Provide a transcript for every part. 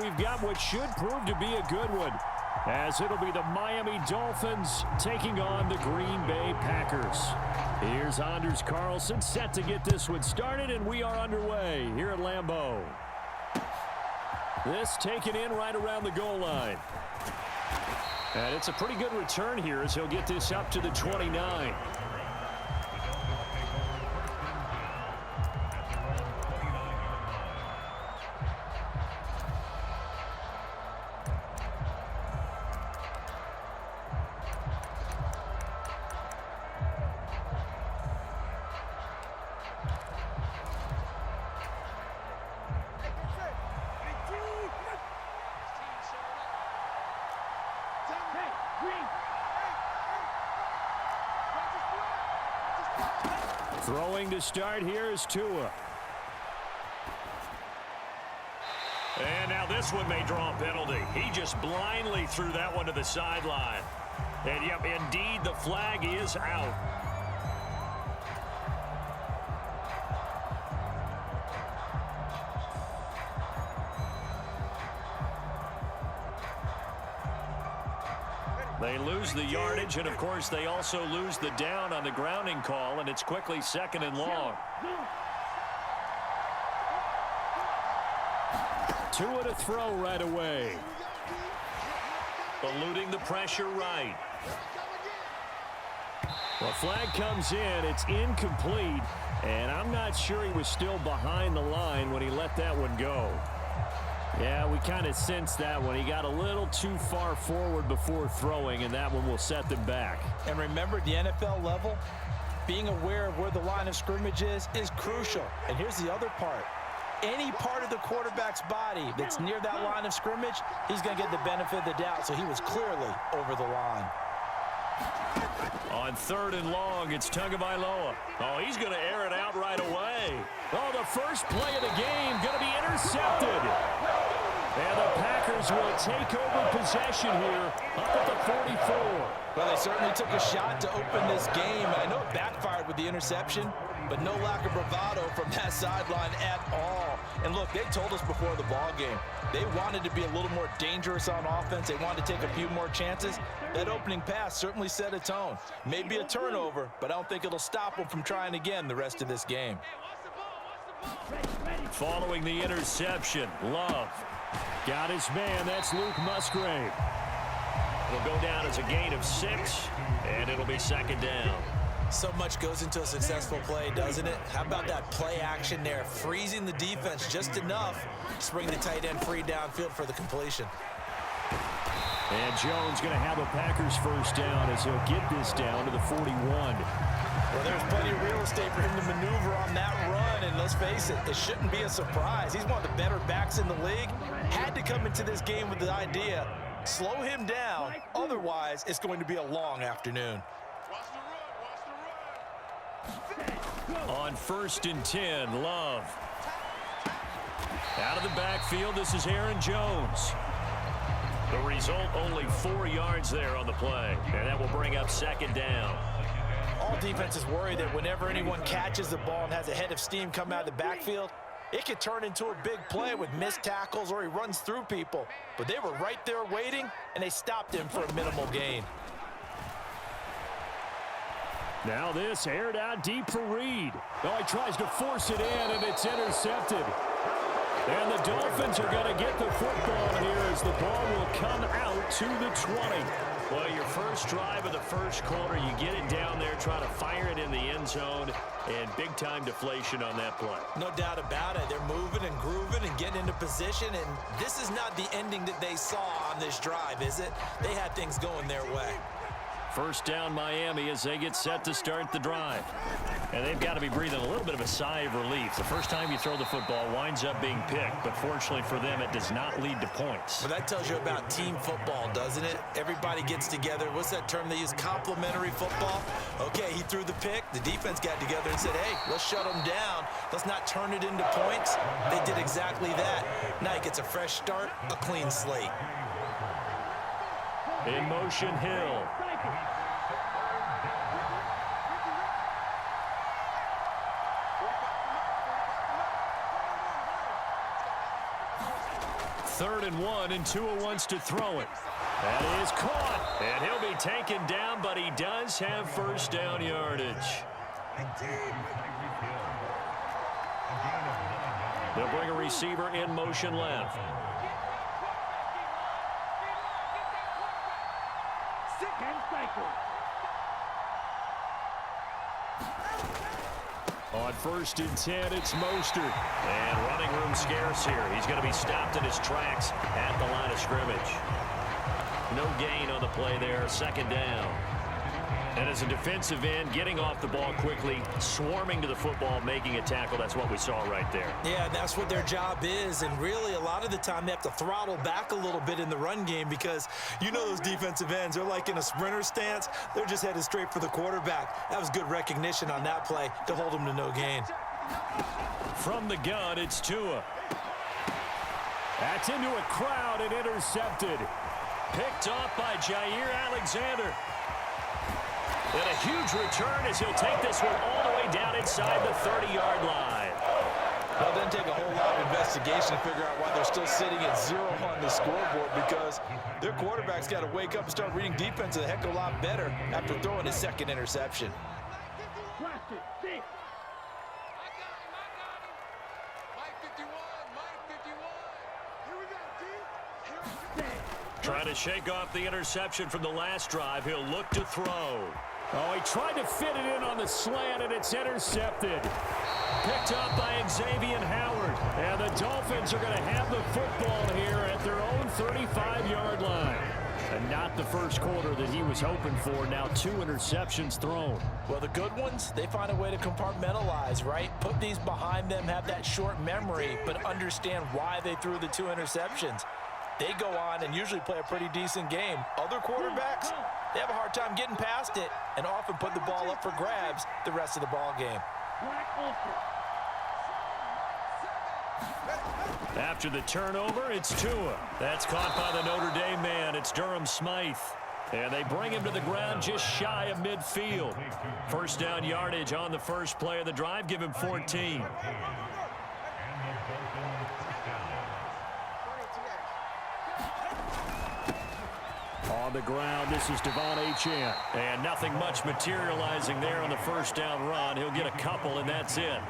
we've got what should prove to be a good one, as it'll be the Miami Dolphins taking on the Green Bay Packers. Here's Anders Carlson set to get this one started, and we are underway here at Lambeau. This taken in right around the goal line. And it's a pretty good return here as he'll get this up to the 29. Throwing to start here is Tua. And now this one may draw a penalty. He just blindly threw that one to the sideline. And yep, indeed, the flag is out. They lose the yardage, and of course they also lose the down on the grounding call, and it's quickly 2nd and long. Tua to throw right away. Eluding the pressure right. The flag comes in. It's incomplete, and I'm not sure he was still behind the line when he let that one go. Yeah, we kind of sensed that one. He got a little too far forward before throwing, and that one will set them back. And remember, the NFL level, being aware of where the line of scrimmage is crucial. And here's the other part. Any part of the quarterback's body that's near that line of scrimmage, he's going to get the benefit of the doubt. So he was clearly over the line. On 3rd and long, it's Tagovailoa. Oh, he's going to air it out right away. Oh, the first play of the game going to be intercepted. And the Packers will take over possession here up at the 44. Well, they certainly took a shot to open this game. I know it backfired with the interception, but no lack of bravado from that sideline at all. And look, they told us before the ball game, they wanted to be a little more dangerous on offense. They wanted to take a few more chances. That opening pass certainly set a tone. Maybe a turnover, but I don't think it'll stop them from trying again the rest of this game. Following the interception, Love got his man. That's Luke Musgrave. It'll go down as a gain of 6, and it'll be 2nd down. So much goes into a successful play, doesn't it? How about that play action there, freezing the defense just enough to bring the tight end free downfield for the completion. And Jones going to have a Packers first down as he'll get this down to the 41. Well, there's plenty of real estate for him to maneuver on that run, and let's face it, it shouldn't be a surprise. He's one of the better backs in the league. Had to come into this game with the idea, slow him down, otherwise it's going to be a long afternoon. On 1st and 10, Love. Out of the backfield, this is Aaron Jones. The result, only 4 yards there on the play, and that will bring up 2nd down. All defenses worry that whenever anyone catches the ball and has a head of steam come out of the backfield, it could turn into a big play with missed tackles or he runs through people. But they were right there waiting, and they stopped him for a minimal gain. Now this aired out deep for Reed. Oh, he tries to force it in, and it's intercepted. And the Dolphins are going to get the football here as the ball will come out to the 20. Well, your first drive of the first quarter, you get it down there, try to fire it in the end zone, and big-time deflation on that play. No doubt about it. They're moving and grooving and getting into position, and this is not the ending that they saw on this drive, is it? They had things going their way. First down Miami as they get set to start the drive. And they've got to be breathing a little bit of a sigh of relief. The first time you throw the football winds up being picked, but fortunately for them, it does not lead to points. Well, that tells you about team football, doesn't it? Everybody gets together. What's that term they use? Complementary football? Okay, he threw the pick. The defense got together and said, hey, let's shut them down. Let's not turn it into points. They did exactly that. Now he gets a fresh start, a clean slate. In motion, Hill. 3rd and 1, and Tua wants to throw it. That is caught, and he'll be taken down, but he does have first down yardage. They'll bring a receiver in motion left. On 1st and 10, it's Mostert. And running room scarce here. He's going to be stopped in his tracks at the line of scrimmage. No gain on the play there, 2nd down. And as a defensive end, getting off the ball quickly, swarming to the football, making a tackle, that's what we saw right there. Yeah, that's what their job is, and really a lot of the time they have to throttle back a little bit in the run game because you know those defensive ends, they're like in a sprinter stance. They're just headed straight for the quarterback. That was good recognition on that play to hold them to no gain. From the gun, it's Tua. That's into a crowd and intercepted. Picked off by Jair Alexander. And a huge return as he'll take this one all the way down inside the 30-yard line. Well, it doesn't take a whole lot of investigation to figure out why they're still sitting at 0 on the scoreboard, because their quarterback's got to wake up and start reading defense a heck of a lot better after throwing his 2nd interception. Trying to shake off the interception from the last drive. He'll look to throw. Oh, he tried to fit it in on the slant, and it's intercepted. Picked up by Xavier Howard. And the Dolphins are going to have the football here at their own 35-yard line. And not the first quarter that he was hoping for. Now 2 interceptions thrown. Well, the good ones, they find a way to compartmentalize, right? Put these behind them, have that short memory, but understand why they threw the 2 interceptions. They go on and usually play a pretty decent game. Other quarterbacks, they have a hard time getting past it and often put the ball up for grabs the rest of the ball game. After the turnover, it's Tua. That's caught by the Notre Dame man. It's Durham Smythe. And they bring him to the ground just shy of midfield. First down yardage on the first play of the drive. Give him 14. On the ground, this is Devon Achane. And nothing much materializing there on the first down run. He'll get a couple, and that's it.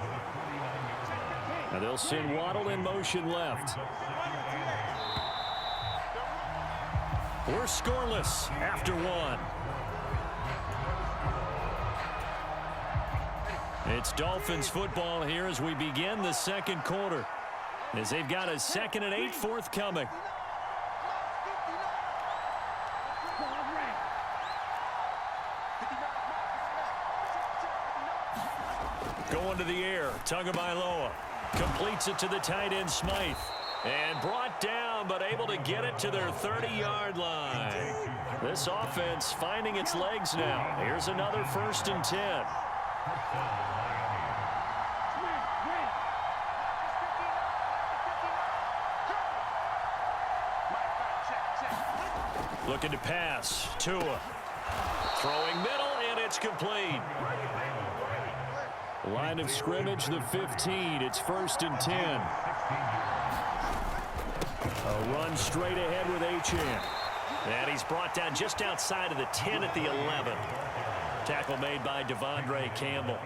Now they'll send Waddle in motion left. We're scoreless after 1. It's Dolphins football here as we begin the 2nd quarter, as they've got a 2nd and 8 forthcoming. Going to the air, Tagovailoa completes it to the tight end Smythe, and brought down but able to get it to their 30-yard line. This offense finding its legs now. Here's another 1st and 10. Looking to pass. Tua throwing middle, and it's complete. Line of scrimmage, the 15. It's 1st and 10. A run straight ahead with Achane. And he's brought down just outside of the 10 at the 11. Tackle made by Devondre Campbell.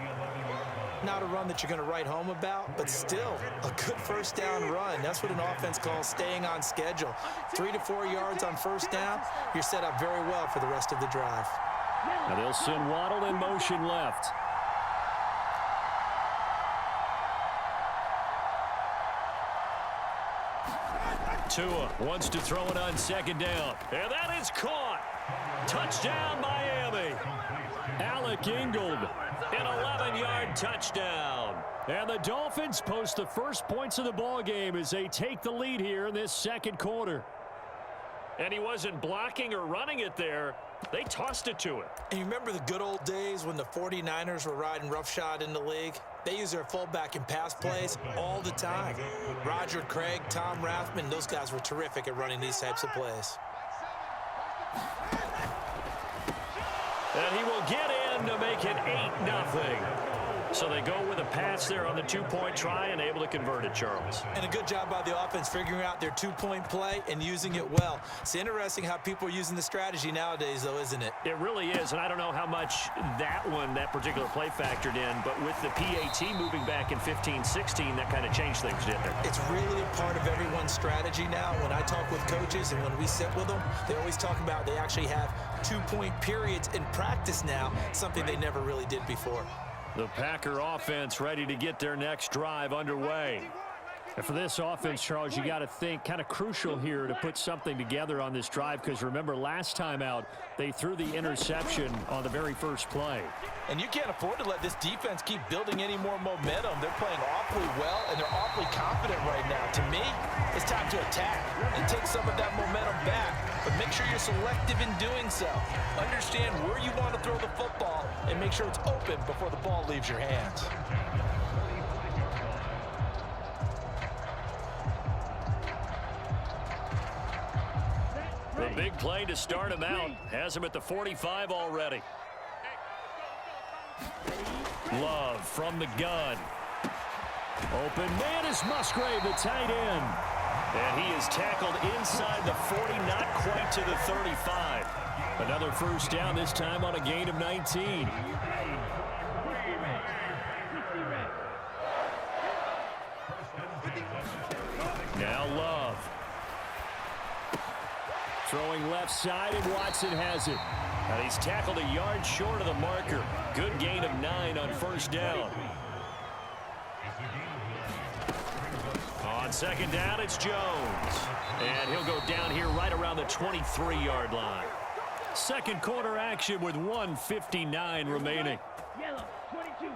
Not a run that you're going to write home about, but still a good first down run. That's what an offense calls staying on schedule. 3 to 4 yards on first down, you're set up very well for the rest of the drive. Now they'll send Waddle in motion left. Tua wants to throw it on 2nd down. And that is caught. Touchdown, Miami. Alec Ingold. An 11-yard touchdown. And the Dolphins post the first points of the ball game as they take the lead here in this 2nd quarter. And he wasn't blocking or running it there. They tossed it to him. And you remember the good old days when the 49ers were riding roughshod in the league? They use their fullback in pass plays all the time. Roger Craig, Tom Rathman, those guys were terrific at running these types of plays. And he will get in to make it 8-0. So they go with a pass there on the two-point try and able to convert it, Charles. And a good job by the offense figuring out their two-point play and using it well. It's interesting how people are using the strategy nowadays, though, isn't it? It really is, and I don't know how much that particular play factored in, but with the PAT moving back in 15-16, that kind of changed things, didn't it? It's really a part of everyone's strategy now. When I talk with coaches and when we sit with them, they always talk about they actually have two-point periods in practice now, something they never really did before. The Packer offense ready to get their next drive underway. And for this offense, Charles, you got to think kind of crucial here to put something together on this drive, because remember last time out they threw the interception on the very first play. And you can't afford to let this defense keep building any more momentum. They're playing awfully well, and they're awfully confident right now. To me, it's time to attack and take some of that momentum back. But make sure you're selective in doing so. Understand where you want to throw the football and make sure it's open before the ball leaves your hands. The big play to start him out has him at the 45 already. Love from the gun. Open man is Musgrave, the tight end. And he is tackled inside the 40, not quite to the 35. Another first down, this time on a gain of 19. Now Love. Throwing left side, and Watson has it. And he's tackled a yard short of the marker. Good gain of 9 on first down. On second down, it's Jones. And he'll go down here right around the 23-yard line. Second quarter action with 1:59 remaining. Yellow, 22.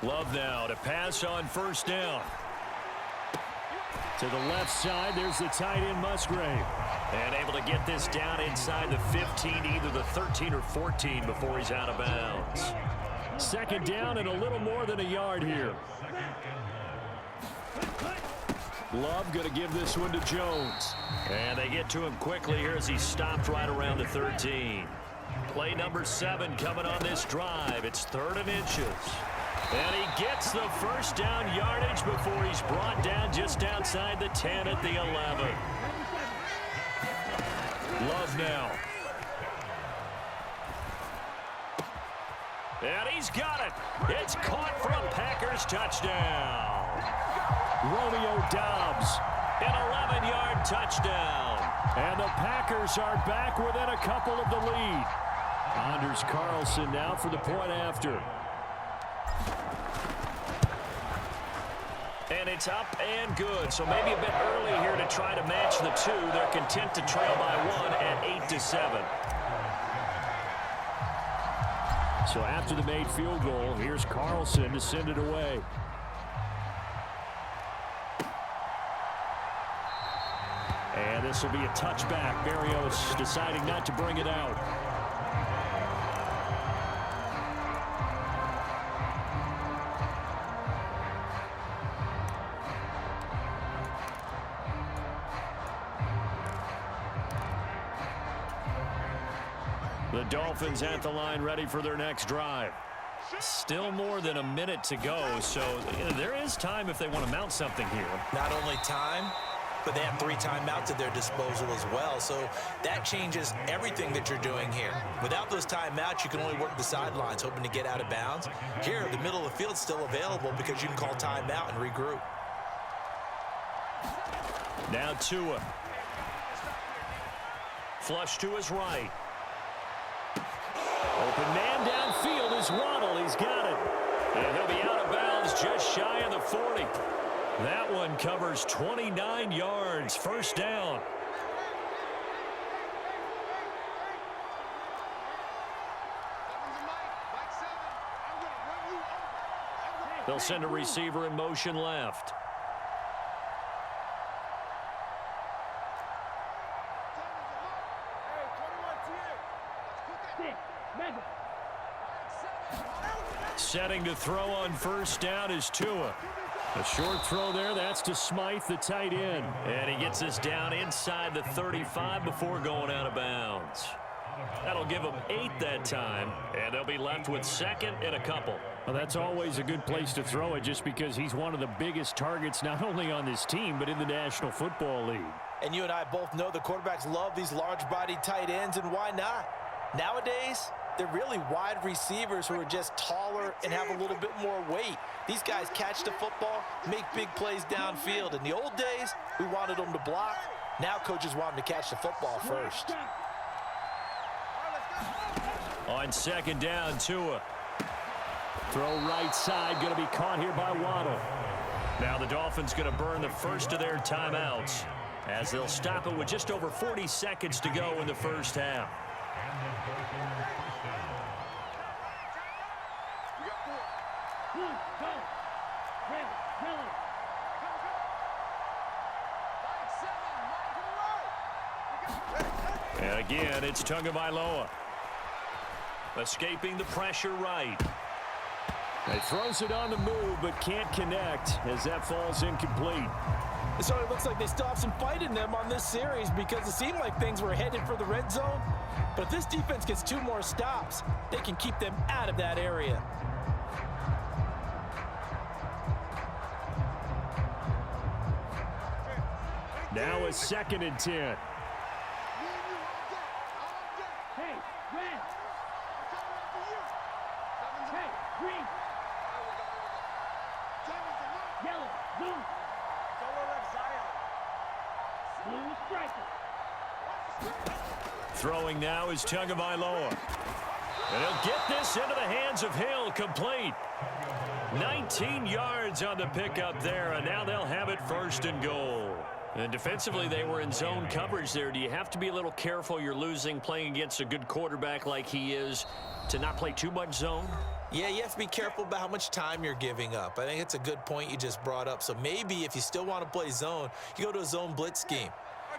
Love now to pass on first down. To the left side, there's the tight end Musgrave. And able to get this down inside the 15, either the 13 or 14 before he's out of bounds. Second down and a little more than a yard here. Love going to give this one to Jones. And they get to him quickly here as he stopped right around the 13. Play number 7 coming on this drive. It's 3rd and inches. And he gets the first down yardage before he's brought down just outside the 10 at the 11. Love now. And he's got it. It's caught for a Packers touchdown. Romeo Doubs. An 11-yard touchdown. And the Packers are back within a couple of the lead. Anders Carlson now for the point after. And it's up and good. So maybe a bit early here to try to match the 2. They're content to trail by 1 at 8-7. So after the made field goal, here's Carlson to send it away. And this will be a touchback. Berrios deciding not to bring it out. The Dolphins at the line ready for their next drive. Still more than a minute to go, so there is time if they want to mount something here. Not only time, but they have 3 timeouts at their disposal as well. So that changes everything that you're doing here. Without those timeouts, you can only work the sidelines, hoping to get out of bounds. Here, the middle of the field's still available because you can call timeout and regroup. Now Tua. Flush to his right. Open man downfield is Waddle. He's got it. And he'll be out of bounds just shy of the 40. That one covers 29 yards. First down. They'll send a receiver in motion left. Setting to throw on first down is Tua. A short throw there. That's to Smythe, the tight end. And he gets this down inside the 35 before going out of bounds. That'll give them 8 that time, and they'll be left with 2nd and a couple. Well, that's always a good place to throw it just because he's one of the biggest targets not only on this team but in the National Football League. And you and I both know the quarterbacks love these large-bodied tight ends, and why not? Nowadays, they're really wide receivers who are just taller and have a little bit more weight. These guys catch the football, make big plays downfield. In the old days, we wanted them to block. Now coaches want them to catch the football first. On 2nd down, Tua. Throw right side, going to be caught here by Waddle. Now the Dolphins going to burn the first of their timeouts as they'll stop it with just over 40 seconds to go in the first half. And again, it's Tagovailoa. Escaping the pressure right. He throws it on the move, but can't connect as that falls incomplete. It sort of looks like they still have some fight in them on this series because it seemed like things were headed for the red zone. But if this defense gets 2 more stops, they can keep them out of that area. Now a 2nd and 10. Throwing now is Tagovailoa. And he'll get this into the hands of Hill, complete. 19 yards on the pickup there, and now they'll have it 1st and goal. And defensively, they were in zone coverage there. Do you have to be a little careful you're losing playing against a good quarterback like he is to not play too much zone? Yeah, you have to be careful about how much time you're giving up. I think it's a good point you just brought up. So maybe if you still want to play zone, you go to a zone blitz scheme.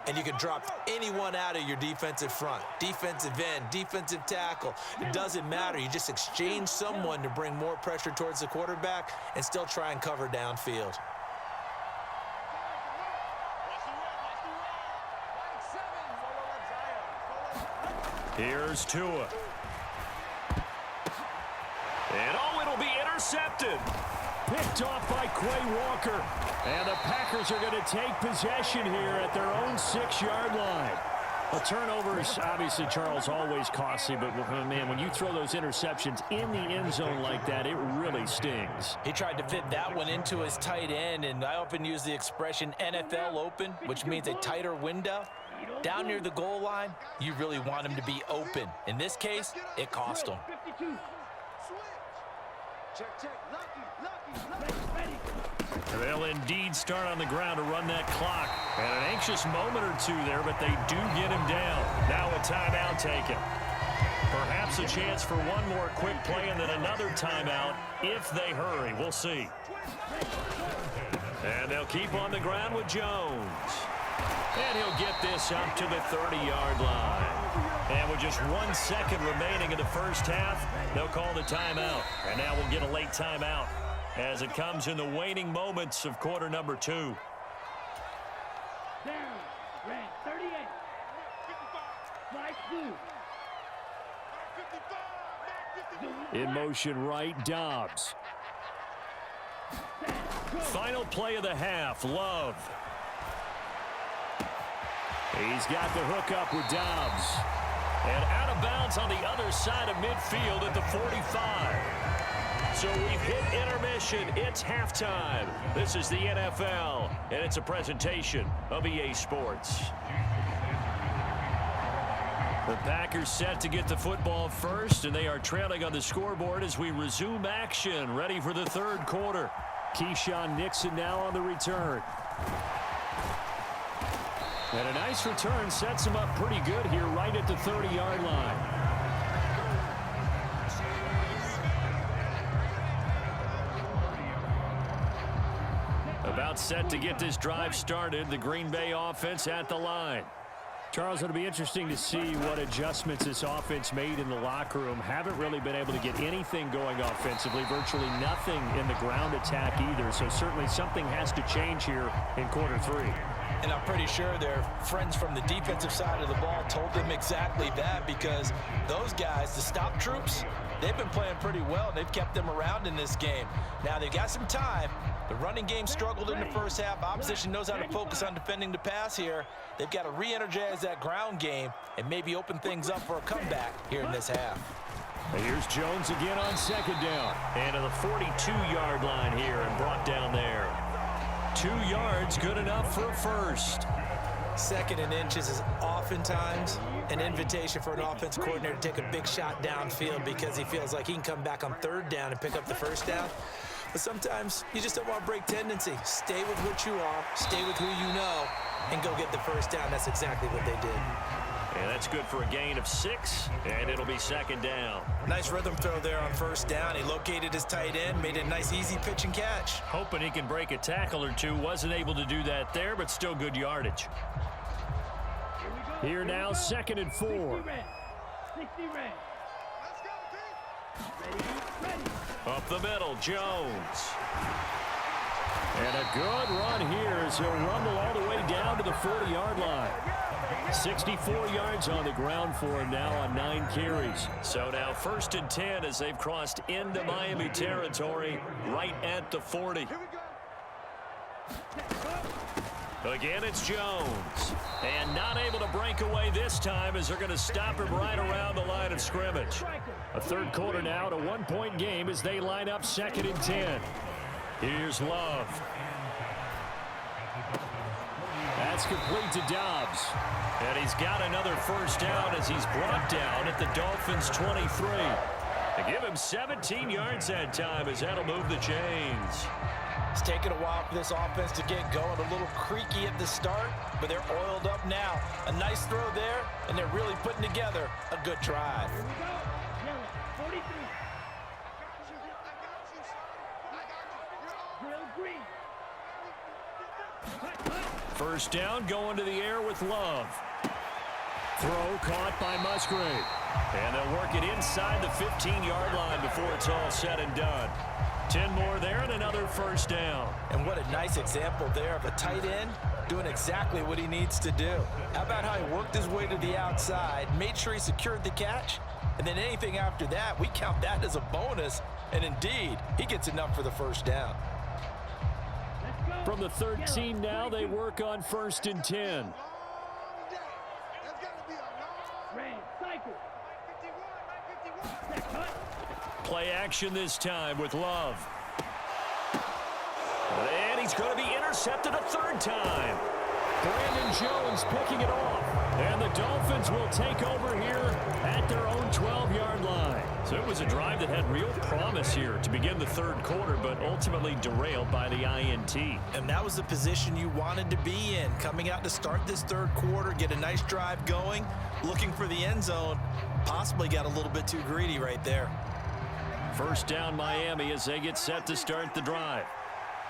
And you can drop anyone out of your defensive front, defensive end, defensive tackle. It doesn't matter. You just exchange someone to bring more pressure towards the quarterback and still try and cover downfield. Here's Tua. And it'll be intercepted. Picked off by Quay Walker. And the Packers are going to take possession here at their own 6-yard line. A turnover is obviously, Charles, always costly, but, man, when you throw those interceptions in the end zone like that, it really stings. He tried to fit that one into his tight end, and I often use the expression NFL open, which means a tighter window. Down near the goal line, you really want him to be open. In this case, it cost him. They'll indeed start on the ground to run that clock. And an anxious moment or two there, but they do get him down. Now a timeout taken. Perhaps a chance for one more quick play and then another timeout if they hurry. We'll see. And they'll keep on the ground with Jones. And he'll get this up to the 30-yard line. And with just 1 second remaining in the first half, they'll call the timeout. And now we'll get a late timeout as it comes in the waning moments of quarter number 2. Down, red 38. Flight blue. In motion right, Dobbs. Final play of the half, Love. He's got the hook up with Dobbs. And out of bounds on the other side of midfield at the 45. So we've hit intermission. It's halftime. This is the NFL, and it's a presentation of EA Sports. The Packers set to get the football first, and they are trailing on the scoreboard as we resume action, ready for the third quarter. Keyshawn Nixon now on the return. And a nice return sets him up pretty good here right at the 30-yard line. About set to get this drive started, the Green Bay offense at the line. Charles, it'll be interesting to see what adjustments this offense made in the locker room. Haven't really been able to get anything going offensively, virtually nothing in the ground attack either. So certainly something has to change here in quarter three. And I'm pretty sure their friends from the defensive side of the ball told them exactly that, because those guys, the stop troops, they've been playing pretty well. They've kept them around in this game. Now they've got some time. The running game struggled in the first half. Opposition knows how to focus on defending the pass here. They've got to re-energize that ground game and maybe open things up for a comeback here in this half. And here's Jones again on second down. And to the 42-yard line here and brought down there. 2 yards, good enough for a first. Second and inches is oftentimes an invitation for an offense coordinator to take a big shot downfield because he feels like he can come back on third down and pick up the first down. But sometimes you just don't want to break tendency. Stay with what you are, stay with who you know, and go get the first down. That's exactly what they did. And that's good for a gain of 6, and it'll be second down. Nice rhythm throw there on first down. He located his tight end, made a nice easy pitch and catch. Hoping he can break a tackle or two. Wasn't able to do that there, but still good yardage. Here now, 2nd and 4. 60 red. Ready. Up the middle, Jones. And a good run here as he'll rumble all the way down to the 40-yard line. 64 yards on the ground for him now on 9 carries. So now 1st and 10 as they've crossed into Miami territory right at the 40. Again, it's Jones. And not able to break away this time as they're going to stop him right around the line of scrimmage. A third quarter now, to 1-point game as they line up 2nd and 10. Here's Love. That's complete to Dobbs. And he's got another first down as he's brought down at the Dolphins' 23. They give him 17 yards that time as that'll move the chains. It's taken a while for this offense to get going. A little creaky at the start, but they're oiled up now. A nice throw there, and they're really putting together a good drive. Here we go. Yellow, 43. Drill green. First down, going to the air with Love. Throw caught by Musgrave. And they'll work it inside the 15-yard line before it's all said and done. 10 more there and another first down. And what a nice example there of a tight end doing exactly what he needs to do. How about how he worked his way to the outside, made sure he secured the catch, and then anything after that, we count that as a bonus. And indeed, he gets enough for the first down. From the 13 now, they work on 1st and 10. Red, cycle. Play action this time with Love. And he's going to be intercepted a third time. Brandon Jones picking it off. And the Dolphins will take over here at their own 12-yard line. So it was a drive that had real promise here to begin the third quarter, but ultimately derailed by the INT. And that was the position you wanted to be in. Coming out to start this third quarter, get a nice drive going, looking for the end zone. Possibly got a little bit too greedy right there. First down Miami as they get set to start the drive.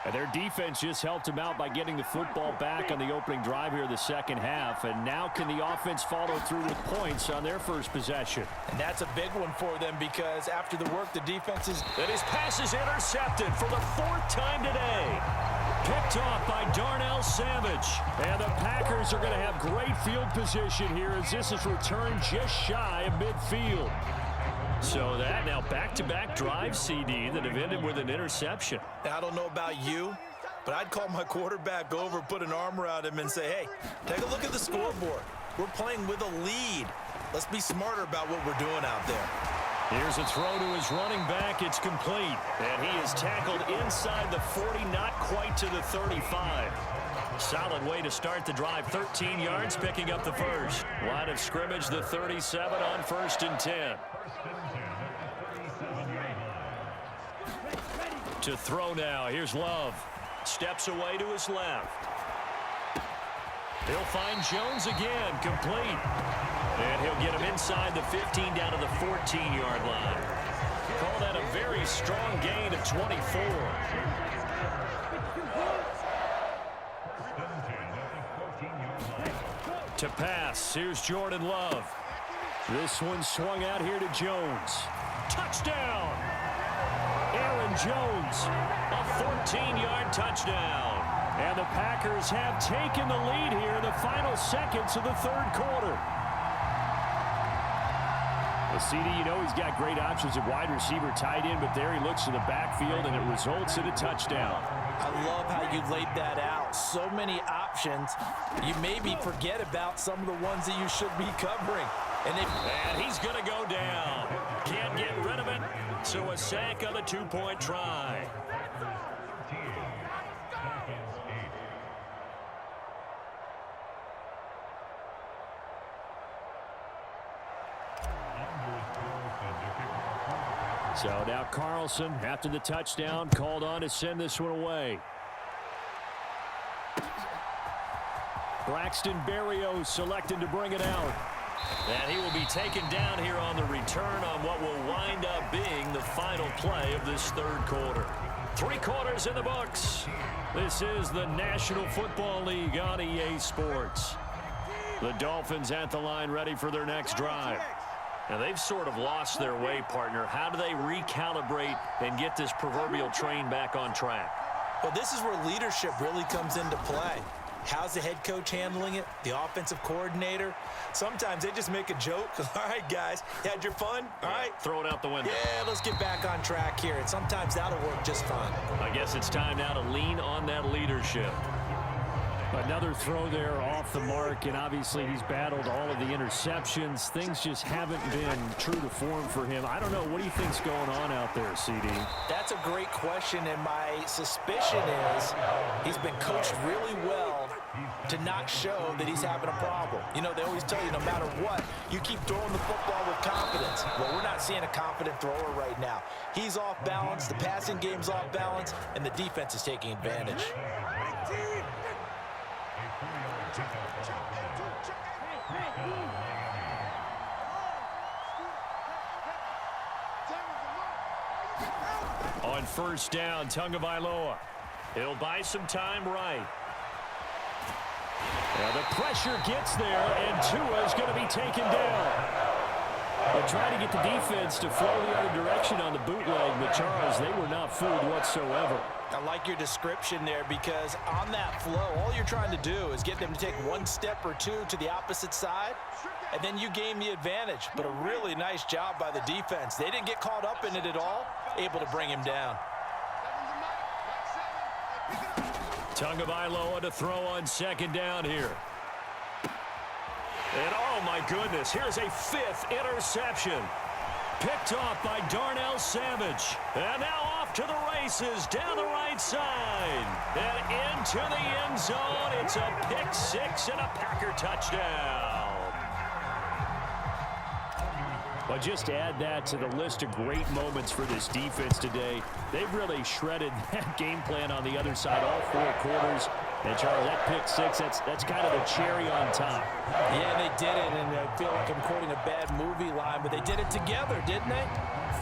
And their defense just helped them out by getting the football back on the opening drive here the second half. And now can the offense follow through with points on their first possession? And that's a big one for them because after the work the defense is... And his pass is intercepted for the 4th time today. Picked off by Darnell Savage. And the Packers are going to have great field position here as this is returned just shy of midfield. So that now back-to-back drives, CD, that have ended with an interception. I don't know about you, but I'd call my quarterback over, put an arm around him and say, hey, take a look at the scoreboard. We're playing with a lead. Let's be smarter about what we're doing out there. Here's a throw to his running back. It's complete. And he is tackled inside the 40, not quite to the 35. Solid way to start the drive. 13 yards, picking up the first. Line of scrimmage, the 37 on 1st and 10. To throw now. Here's Love. Steps away to his left. He'll find Jones again. Complete. And he'll get him inside the 15 down to the 14-yard line. Call that a very strong gain of 24. To pass, here's Jordan Love. This one swung out here to Jones. Touchdown! Aaron Jones, a 14-yard touchdown. And the Packers have taken the lead here in the final seconds of the third quarter. The CD, you know he's got great options at wide receiver, tight end, but there he looks to the backfield, and it results in a touchdown. I love how you laid that out. So many options. You maybe forget about some of the ones that you should be covering. And he's going to go down. Can't get rid of it, so a sack on the two-point try. So now Carlson, after the touchdown, called on to send this one away. Braxton Berrios selected to bring it out. And he will be taken down here on the return on what will wind up being the final play of this third quarter. 3 quarters in the books. This is the National Football League on EA Sports. The Dolphins at the line ready for their next drive. Now, they've sort of lost their way, partner. How do they recalibrate and get this proverbial train back on track? Well, this is where leadership really comes into play. How's the head coach handling it? The offensive coordinator? Sometimes they just make a joke. All right, guys, you had your fun? All right. Throw it out the window. Yeah, let's get back on track here. And sometimes that'll work just fine. I guess it's time now to lean on that leadership. Another throw there off the mark, and obviously he's battled all of the interceptions. Things just haven't been true to form for him. I don't know. What do you think's going on out there, CD? That's a great question, and my suspicion is he's been coached really well to not show that he's having a problem. You know, they always tell you no matter what, you keep throwing the football with confidence. Well, we're not seeing a confident thrower right now. He's off balance, the passing game's off balance, and the defense is taking advantage. On first down, Tagovailoa. He'll buy some time right. Now the pressure gets there, and Tua is going to be taken down. They're trying to get the defense to flow the other direction on the bootleg, but Charles, they were not fooled whatsoever. I like your description there because on that flow, all you're trying to do is get them to take one step or two to the opposite side, and then you gain the advantage. But a really nice job by the defense. They didn't get caught up in it at all, able to bring him down. Tagovailoa to throw on second down here. And oh my goodness, here's a 5th interception. Picked off by Darnell Savage. And now off to the races down the right side. And into the end zone. It's a pick 6 and a Packer touchdown. Well, just to add that to the list of great moments for this defense today. They've really shredded that game plan on the other side all 4 quarters. And, Charles, that pick 6, that's kind of the cherry on top. Yeah, they did it, and I feel like I'm quoting a bad movie line, but they did it together, didn't they?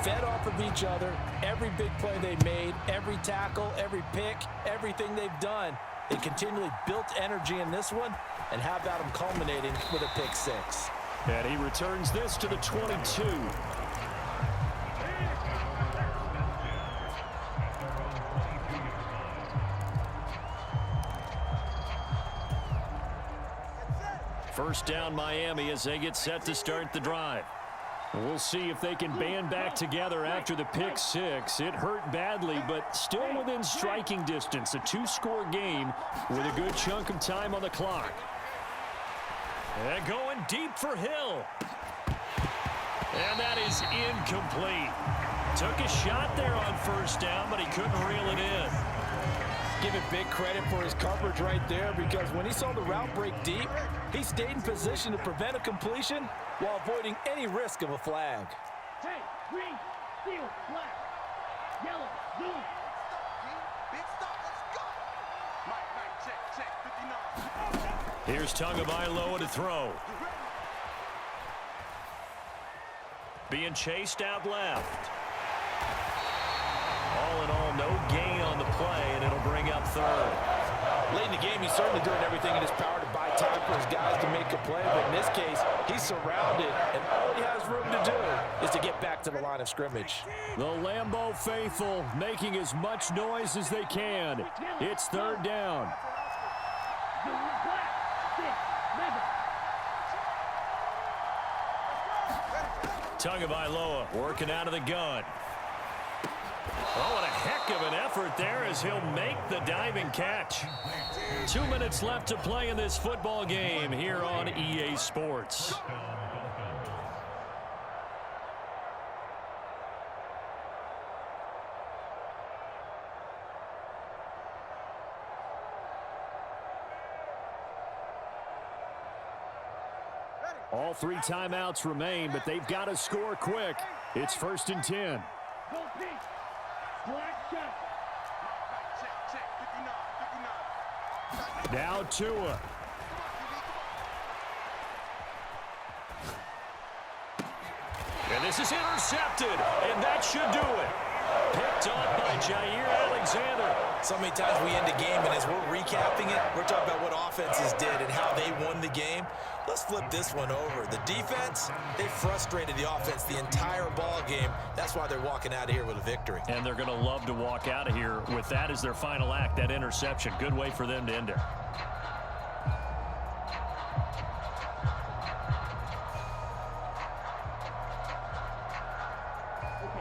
Fed off of each other, every big play they made, every tackle, every pick, everything they've done. They continually built energy in this one, and how about them culminating with a pick 6? And he returns this to the 22. First down Miami as they get set to start the drive. We'll see if they can band back together after the pick 6. It hurt badly, but still within striking distance. A 2-score game with a good chunk of time on the clock. And going deep for Hill. And that is incomplete. Took a shot there on first down, but he couldn't reel it in. Give it big credit for his coverage right there, because when he saw the route break deep, he stayed in position to prevent a completion while avoiding any risk of a flag. Hey, green, steel, black, yellow, blue. Big stop, let's go. Mike, check, 59. Here's Tagovailoa to throw. Being chased out left. All in all, no gain on the play, and it'll bring up third. Late in the game, he's certainly doing everything in his power to buy time for his guys to make a play, but in this case, he's surrounded, and all he has room to do is to get back to the line of scrimmage. The Lambeau faithful making as much noise as they can. It's third down. Tagovailoa working out of the gun. Oh, what a heck of an effort there as he'll make the diving catch. 2 minutes left to play in this football game here on EA Sports. All 3 timeouts remain, but they've got to score quick. It's 1st and 10. Go pitch. Black shot. Check, 59. Now Tua. And this is intercepted, and that should do it. Picked off by Jair Alexander. So many times we end a game, and as we're recapping it, we're talking about what offenses did and how they won the game. Let's flip this one over. The defense, they frustrated the offense the entire ball game. That's why they're walking out of here with a victory. And they're going to love to walk out of here with that as their final act, that interception. Good way for them to end it.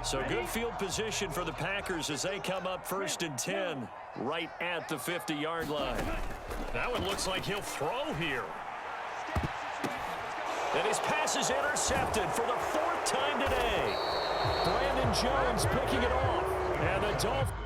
So good field position for the Packers as they come up 1st and 10 right at the 50-yard line. That one looks like he'll throw here. And his pass is intercepted for the 4th time today. Brandon Jones picking it off. And the Dolphins